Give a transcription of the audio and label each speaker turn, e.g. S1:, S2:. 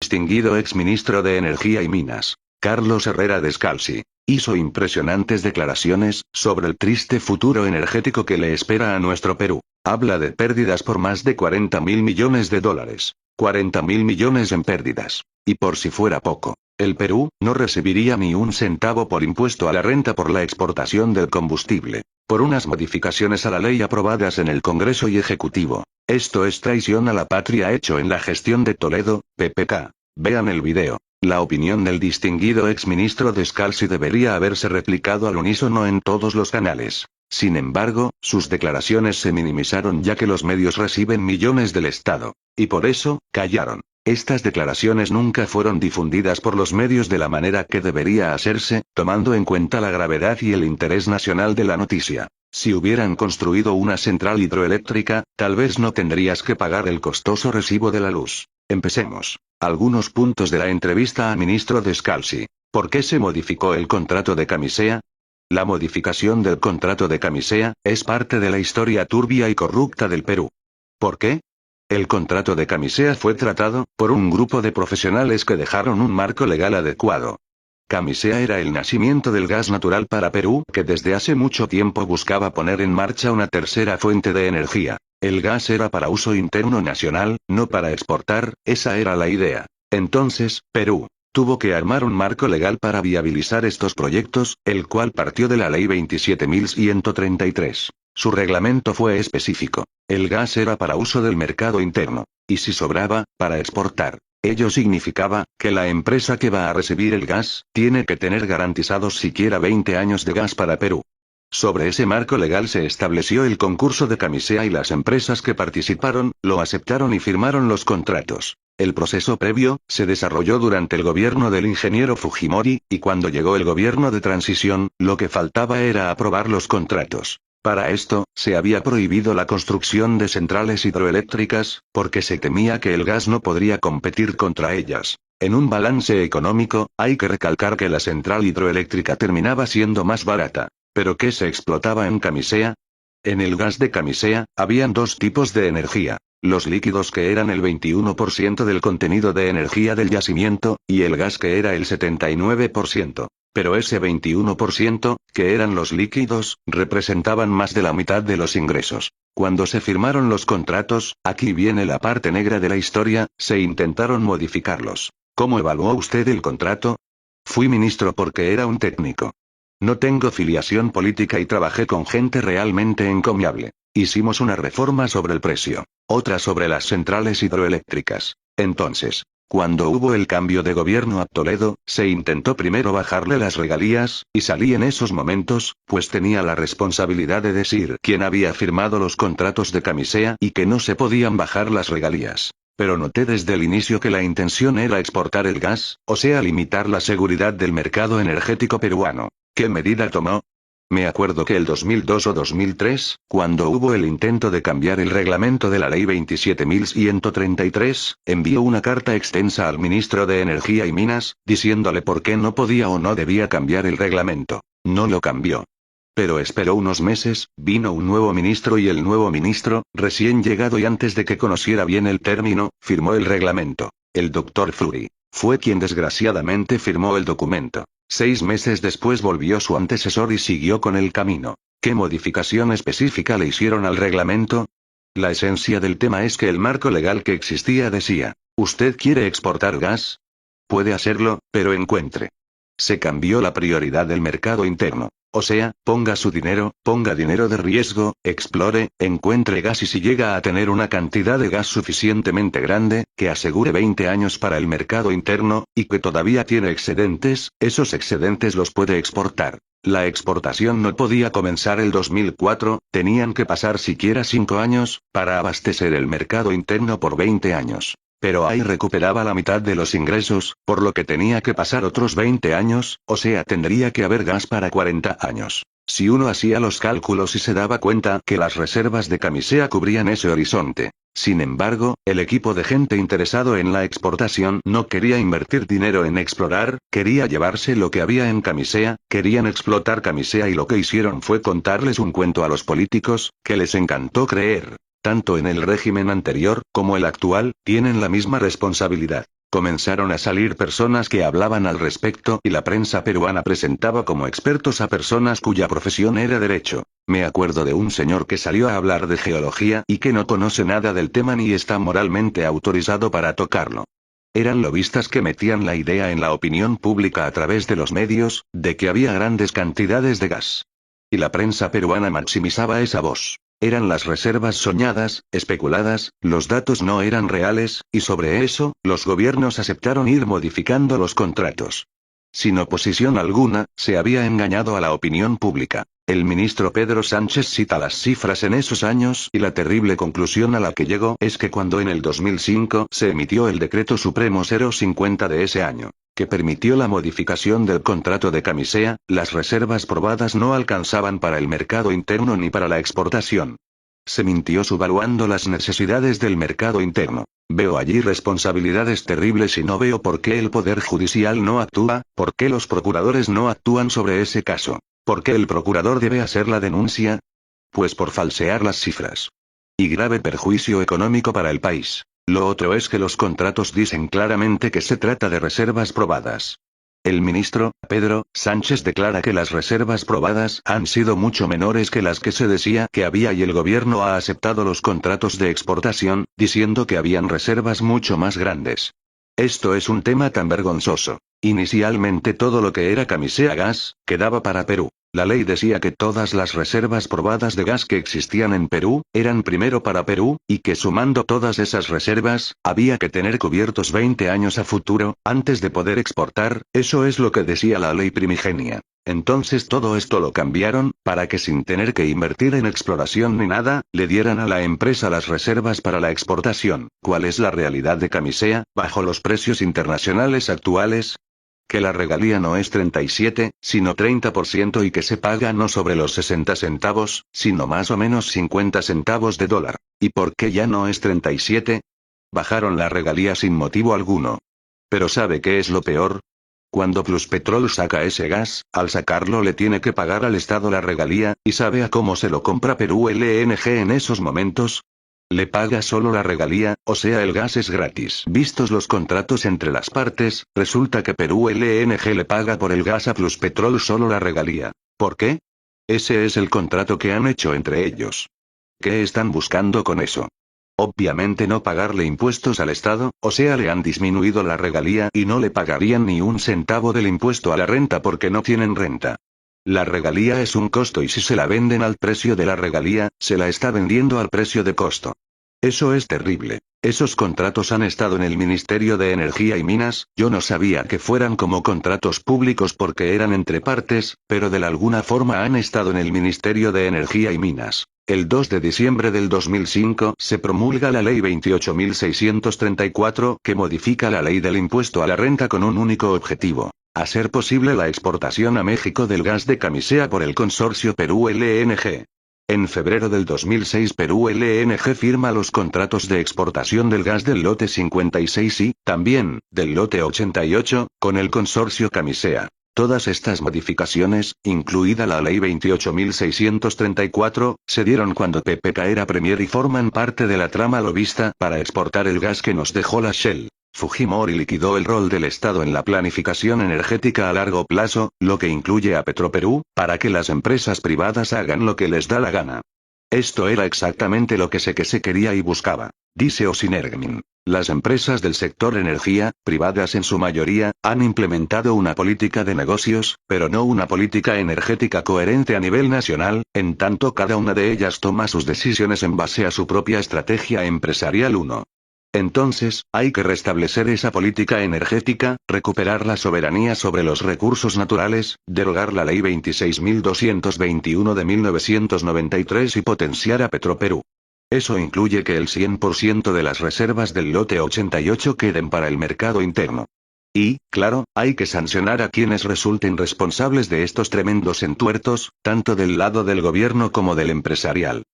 S1: distinguido exministro de Energía y Minas, Carlos Herrera Descalzi, hizo impresionantes declaraciones sobre el triste futuro energético que le espera a nuestro Perú. Habla de pérdidas por más de 40.000 millones de dólares. 40.000 millones en pérdidas. Y por si fuera poco, el Perú no recibiría ni un centavo por impuesto a la renta por la exportación del combustible, por unas modificaciones a la ley aprobadas en el Congreso y Ejecutivo. Esto es traición a la patria hecho en la gestión de Toledo, PPK. Vean el video. La opinión del distinguido exministro Descalzi debería haberse replicado al unísono en todos los canales. Sin embargo, sus declaraciones se minimizaron ya que los medios reciben millones del Estado. Y por eso, callaron. Estas declaraciones nunca fueron difundidas por los medios de la manera que debería hacerse, tomando en cuenta la gravedad y el interés nacional de la noticia. Si hubieran construido una central hidroeléctrica, tal vez no tendrías que pagar el costoso recibo de la luz. Empecemos. Algunos puntos de la entrevista a ministro Descalzi. ¿Por qué se modificó el contrato de Camisea? La modificación del contrato de Camisea es parte de la historia turbia y corrupta del Perú. ¿Por qué? El contrato de Camisea fue tratado por un grupo de profesionales que dejaron un marco legal adecuado. Camisea era el nacimiento del gas natural para Perú, que desde hace mucho tiempo buscaba poner en marcha una tercera fuente de energía. El gas era para uso interno nacional, no para exportar, esa era la idea. Entonces, Perú tuvo que armar un marco legal para viabilizar estos proyectos, el cual partió de la Ley 27.133. Su reglamento fue específico. El gas era para uso del mercado interno, y si sobraba, para exportar. Ello significaba que la empresa que va a recibir el gas tiene que tener garantizados siquiera 20 años de gas para Perú. Sobre ese marco legal se estableció el concurso de Camisea y las empresas que participaron, lo aceptaron y firmaron los contratos. El proceso previo se desarrolló durante el gobierno del ingeniero Fujimori, y cuando llegó el gobierno de transición, lo que faltaba era aprobar los contratos. Para esto, se había prohibido la construcción de centrales hidroeléctricas, porque se temía que el gas no podría competir contra ellas. En un balance económico, hay que recalcar que la central hidroeléctrica terminaba siendo más barata. ¿Pero qué se explotaba en Camisea? En el gas de Camisea, habían dos tipos de energía. Los líquidos que eran el 21% del contenido de energía del yacimiento, y el gas que era el 79%. Pero ese 21%, que eran los líquidos, representaban más de la mitad de los ingresos. Cuando se firmaron los contratos, aquí viene la parte negra de la historia, se intentaron modificarlos. ¿Cómo evaluó usted el contrato? Fui ministro porque era un técnico. No tengo filiación política y trabajé con gente realmente encomiable. Hicimos una reforma sobre el precio, otra sobre las centrales hidroeléctricas. Entonces, cuando hubo el cambio de gobierno a Toledo, se intentó primero bajarle las regalías, y salí en esos momentos, pues tenía la responsabilidad de decir quién había firmado los contratos de Camisea y que no se podían bajar las regalías. Pero noté desde el inicio que la intención era exportar el gas, o sea limitar la seguridad del mercado energético peruano. ¿Qué medida tomó? Me acuerdo que el 2002 o 2003, cuando hubo el intento de cambiar el reglamento de la Ley 27.133, envió una carta extensa al ministro de Energía y Minas, diciéndole por qué no podía o no debía cambiar el reglamento. No lo cambió. Pero esperó unos meses, vino un nuevo ministro y el nuevo ministro, recién llegado y antes de que conociera bien el término, firmó el reglamento. El doctor Fleury fue quien desgraciadamente firmó el documento. 6 meses después volvió su antecesor y siguió con el camino. ¿Qué modificación específica le hicieron al reglamento? La esencia del tema es que el marco legal que existía decía, ¿usted quiere exportar gas? Puede hacerlo, pero encuentre. Se cambió la prioridad del mercado interno. O sea, ponga su dinero, ponga dinero de riesgo, explore, encuentre gas y si llega a tener una cantidad de gas suficientemente grande, que asegure 20 años para el mercado interno, y que todavía tiene excedentes, esos excedentes los puede exportar. La exportación no podía comenzar el 2004, tenían que pasar siquiera 5 años, para abastecer el mercado interno por 20 años. Pero ahí recuperaba la mitad de los ingresos, por lo que tenía que pasar otros 20 años, o sea tendría que haber gas para 40 años. Si uno hacía los cálculos y se daba cuenta que las reservas de Camisea cubrían ese horizonte. Sin embargo, el equipo de gente interesado en la exportación no quería invertir dinero en explorar, quería llevarse lo que había en Camisea, querían explotar Camisea y lo que hicieron fue contarles un cuento a los políticos, que les encantó creer. Tanto en el régimen anterior, como el actual, tienen la misma responsabilidad. Comenzaron a salir personas que hablaban al respecto y la prensa peruana presentaba como expertos a personas cuya profesión era derecho. Me acuerdo de un señor que salió a hablar de geología y que no conoce nada del tema ni está moralmente autorizado para tocarlo. Eran lobistas que metían la idea en la opinión pública a través de los medios, de que había grandes cantidades de gas. Y la prensa peruana maximizaba esa voz. Eran las reservas soñadas, especuladas, los datos no eran reales, y sobre eso, los gobiernos aceptaron ir modificando los contratos. Sin oposición alguna, se había engañado a la opinión pública. El ministro Pedro Sánchez cita las cifras en esos años y la terrible conclusión a la que llegó es que cuando en el 2005 se emitió el Decreto Supremo 050 de ese año, que permitió la modificación del contrato de Camisea, las reservas probadas no alcanzaban para el mercado interno ni para la exportación. Se mintió subvaluando las necesidades del mercado interno. Veo allí responsabilidades terribles y no veo por qué el Poder Judicial no actúa, por qué los procuradores no actúan sobre ese caso. ¿Por qué el procurador debe hacer la denuncia? Pues por falsear las cifras. Y grave perjuicio económico para el país. Lo otro es que los contratos dicen claramente que se trata de reservas probadas. El ministro, Pedro Sánchez, declara que las reservas probadas han sido mucho menores que las que se decía que había y el gobierno ha aceptado los contratos de exportación, diciendo que habían reservas mucho más grandes. Esto es un tema tan vergonzoso. Inicialmente todo lo que era Camisea Gas, quedaba para Perú. La ley decía que todas las reservas probadas de gas que existían en Perú, eran primero para Perú, y que sumando todas esas reservas, había que tener cubiertos 20 años a futuro, antes de poder exportar, eso es lo que decía la ley primigenia. Entonces todo esto lo cambiaron, para que sin tener que invertir en exploración ni nada, le dieran a la empresa las reservas para la exportación. ¿Cuál es la realidad de Camisea, bajo los precios internacionales actuales? Que la regalía no es 37, sino 30% y que se paga no sobre los 60 centavos, sino más o menos 50 centavos de dólar. ¿Y por qué ya no es 37? Bajaron la regalía sin motivo alguno. Pero ¿sabe qué es lo peor? Cuando Pluspetrol saca ese gas, al sacarlo le tiene que pagar al Estado la regalía, ¿y sabe a cómo se lo compra Perú LNG en esos momentos? Le paga solo la regalía, o sea el gas es gratis. Vistos los contratos entre las partes, resulta que Perú LNG le paga por el gas a Pluspetrol solo la regalía. ¿Por qué? Ese es el contrato que han hecho entre ellos. ¿Qué están buscando con eso? Obviamente no pagarle impuestos al Estado, o sea le han disminuido la regalía y no le pagarían ni un centavo del impuesto a la renta porque no tienen renta. La regalía es un costo y si se la venden al precio de la regalía, se la está vendiendo al precio de costo. Eso es terrible. Esos contratos han estado en el Ministerio de Energía y Minas, yo no sabía que fueran como contratos públicos porque eran entre partes, pero de alguna forma han estado en el Ministerio de Energía y Minas. El 2 de diciembre del 2005 se promulga la Ley 28.634 que modifica la ley del impuesto a la renta con un único objetivo. Hacer posible la exportación a México del gas de Camisea por el consorcio Perú LNG. En febrero del 2006 Perú LNG firma los contratos de exportación del gas del lote 56 y, también, del lote 88, con el consorcio Camisea. Todas estas modificaciones, incluida la ley 28.634, se dieron cuando PPK era premier y forman parte de la trama lobista para exportar el gas que nos dejó la Shell. Fujimori liquidó el rol del Estado en la planificación energética a largo plazo, lo que incluye a Petroperú, para que las empresas privadas hagan lo que les da la gana. Esto era exactamente lo que se quería y buscaba. Dice Osinergmin. Las empresas del sector energía, privadas en su mayoría, han implementado una política de negocios, pero no una política energética coherente a nivel nacional, en tanto cada una de ellas toma sus decisiones en base a su propia estrategia empresarial. Entonces, hay que restablecer esa política energética, recuperar la soberanía sobre los recursos naturales, derogar la Ley 26.221 de 1993 y potenciar a Petroperú. Eso incluye que el 100% de las reservas del lote 88 queden para el mercado interno. Y, claro, hay que sancionar a quienes resulten responsables de estos tremendos entuertos, tanto del lado del gobierno como del empresarial.